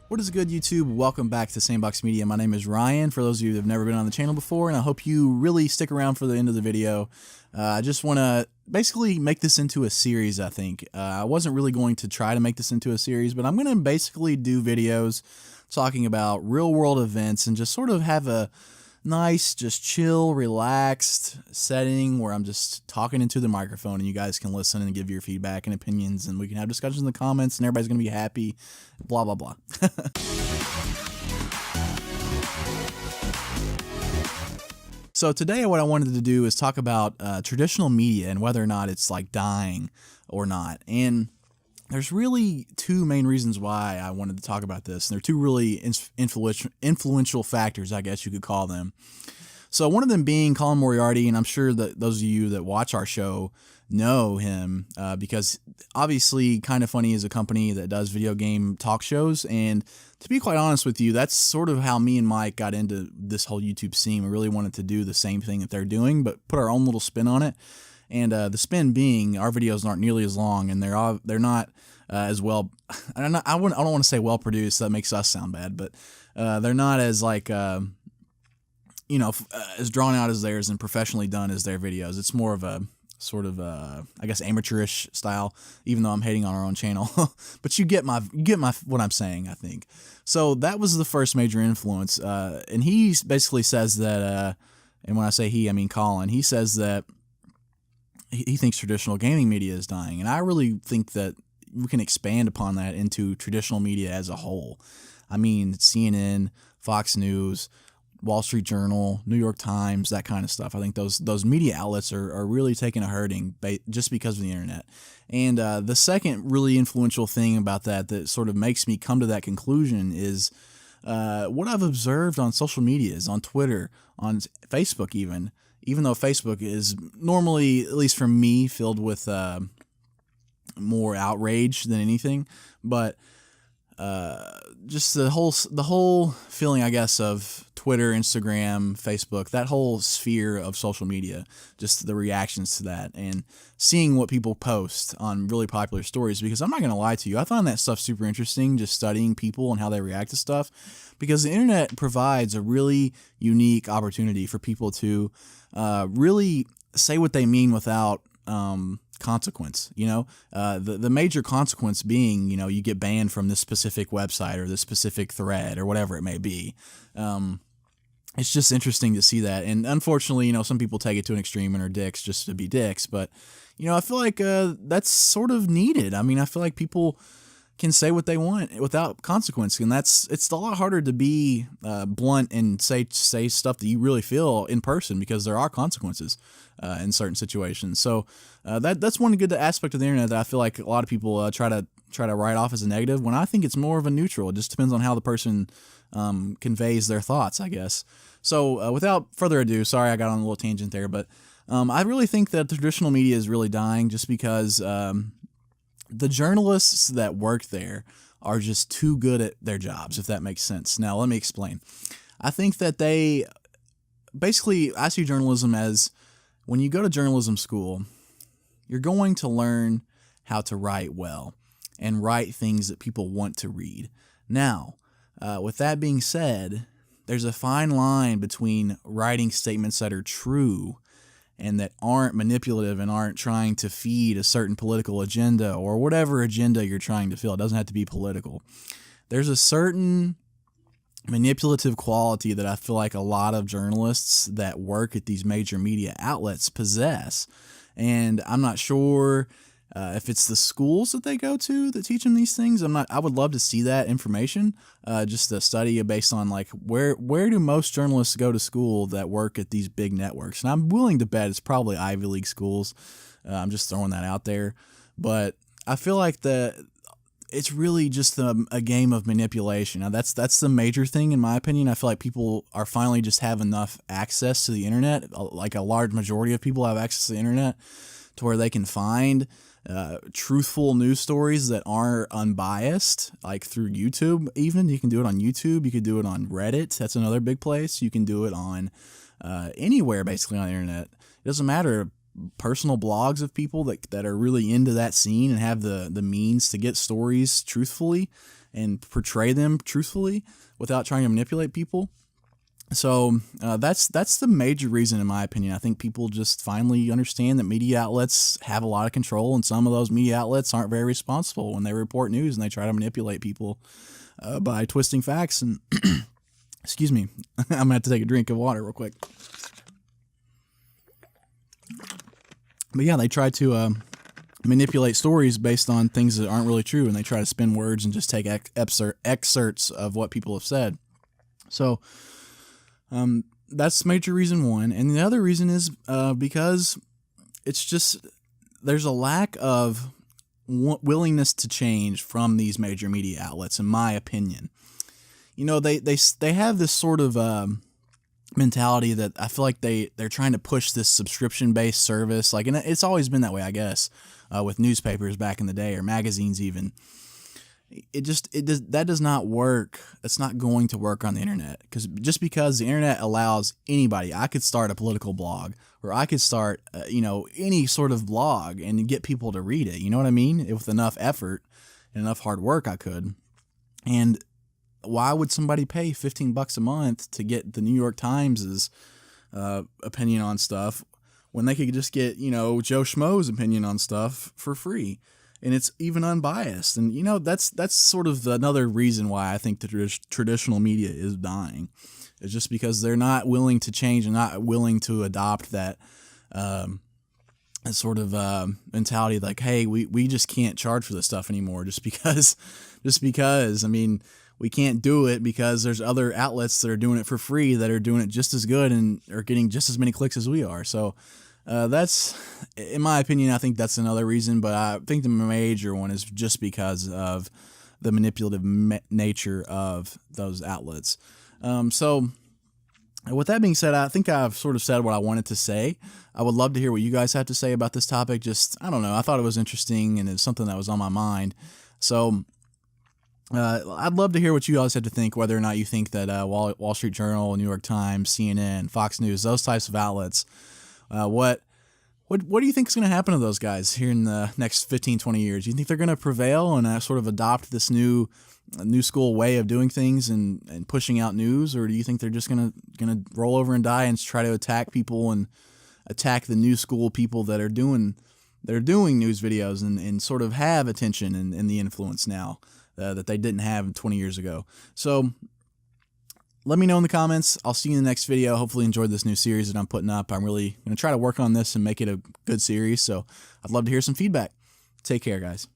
What is good, YouTube? Welcome back to Sandbox Media. My name is Ryan, for those of you that have never been on the channel before, and I hope you really stick around for the end of the video. I just want to basically make this into a series, I think. I wasn't really going to try to make this into a series, but I'm going to basically do videos talking about real-world events and just sort of have a nice, just chill, relaxed setting where I'm just talking into the microphone and you guys can listen and give your feedback and opinions, and we can have discussions in the comments and everybody's going to be happy, blah, blah, blah. So today what I wanted to do is talk about traditional media and whether or not it's like dying or not. And there's really two main reasons why I wanted to talk about this. And they're two really influential factors, I guess you could call them. So one of them being Colin Moriarty, and I'm sure that those of you that watch our show know him because obviously Kinda Funny is a company that does video game talk shows. And to be quite honest with you, that's sort of how me and Mike got into this whole YouTube scene. We really wanted to do the same thing that they're doing, but put our own little spin on it. And the spin being our videos aren't nearly as long, and they're not as well. I don't want to say well produced. That makes us sound bad, but they're not as like as drawn out as theirs and professionally done as their videos. It's more of a sort of I guess amateurish style. Even though I'm hating on our own channel, but you get my what I'm saying, I think. So that was the first major influence, and he basically says that, and when I say he, I mean Colin. He says that he thinks traditional gaming media is dying, and I really think that we can expand upon that into traditional media as a whole. I mean, CNN, Fox News, Wall Street Journal, New York Times, that kind of stuff. I think those media outlets are really taking a hurting just because of the internet. And the second really influential thing about that sort of makes me come to that conclusion is what I've observed on social media, is on Twitter, on Facebook even though Facebook is normally, at least for me, filled with more outrage than anything, but just the whole feeling, I guess, of Twitter, Instagram, Facebook, that whole sphere of social media, just the reactions to that and seeing what people post on really popular stories. Because I'm not going to lie to you, I find that stuff super interesting, just studying people and how they react to stuff, because the internet provides a really unique opportunity for people to really say what they mean without consequence. The major consequence being, you get banned from this specific website or this specific thread or whatever it may be. It's just interesting to see that. And unfortunately, some people take it to an extreme and are dicks just to be dicks. But, I feel like that's sort of needed. I mean, I feel like people can say what they want without consequence, and it's a lot harder to be blunt and say stuff that you really feel in person, because there are consequences in certain situations. So that's one good aspect of the internet that I feel like a lot of people try to write off as a negative, when I think it's more of a neutral. It just depends on how the person conveys their thoughts, I guess. So without further ado, sorry I got on a little tangent there, but I really think that traditional media is really dying just because the journalists that work there are just too good at their jobs, if that makes sense. Now, let me explain. I think that I see journalism as, when you go to journalism school, you're going to learn how to write well and write things that people want to read. Now, with that being said, there's a fine line between writing statements that are true and that aren't manipulative and aren't trying to feed a certain political agenda or whatever agenda you're trying to fill. It doesn't have to be political. There's a certain manipulative quality that I feel like a lot of journalists that work at these major media outlets possess. And I'm not sure if it's the schools that they go to that teach them these things. I would love to see that information, just a study based on like where do most journalists go to school that work at these big networks. And I'm willing to bet it's probably Ivy League schools. I'm just throwing that out there, but I feel like it's really just a game of manipulation. Now that's the major thing in my opinion. I feel like people are finally just have enough access to the internet. Like a large majority of people have access to the internet to where they can find truthful news stories that are unbiased, like through YouTube. Even you can do it on YouTube, you can do it on Reddit, that's another big place. You can do it on anywhere basically on the internet. It doesn't matter, personal blogs of people that are really into that scene and have the means to get stories truthfully. and portray them truthfully without trying to manipulate people. So that's the major reason, in my opinion. I think people just finally understand that media outlets have a lot of control, and some of those media outlets aren't very responsible when they report news and they try to manipulate people by twisting facts. And excuse me, I'm gonna have to take a drink of water real quick. But yeah, they try to manipulate stories based on things that aren't really true, and they try to spin words and just take excerpts of what people have said. So that's major reason one. And the other reason is because it's just there's a lack of willingness to change from these major media outlets, in my opinion. You know, they have this sort of mentality that I feel like they're trying to push this subscription-based service. Like, and it's always been that way, I guess, with newspapers back in the day, or magazines even. That does not work. It's not going to work on the internet, because the internet allows anybody. I could start a political blog, or I could start any sort of blog and get people to read it. You know what I mean? With enough effort and enough hard work, I could. And why would somebody pay $15 a month to get the New York Times's opinion on stuff when they could just get Joe Schmo's opinion on stuff for free? And it's even unbiased. And, that's sort of another reason why I think the traditional media is dying. It's just because they're not willing to change and not willing to adopt that sort of mentality like, hey, we just can't charge for this stuff anymore just because. I mean, we can't do it because there's other outlets that are doing it for free that are doing it just as good and are getting just as many clicks as we are. So that's, in my opinion, I think that's another reason, but I think the major one is just because of the manipulative nature of those outlets. So with that being said, I think I've sort of said what I wanted to say. I would love to hear what you guys have to say about this topic. Just, I don't know, I thought it was interesting and it's something that was on my mind. So I'd love to hear what you guys had to think, whether or not you think that Wall Street Journal, New York Times, CNN, Fox News, those types of outlets, what do you think is going to happen to those guys here in the next 15, 20 years? Do you think they're going to prevail and sort of adopt this new school way of doing things and pushing out news, or do you think they're just going to roll over and die and try to attack people and attack the new school people that are doing news videos and sort of have attention and the influence now that they didn't have 20 years ago? So let me know in the comments. I'll see you in the next video. Hopefully you enjoyed this new series that I'm putting up. I'm really going to try to work on this and make it a good series, so I'd love to hear some feedback. Take care, guys.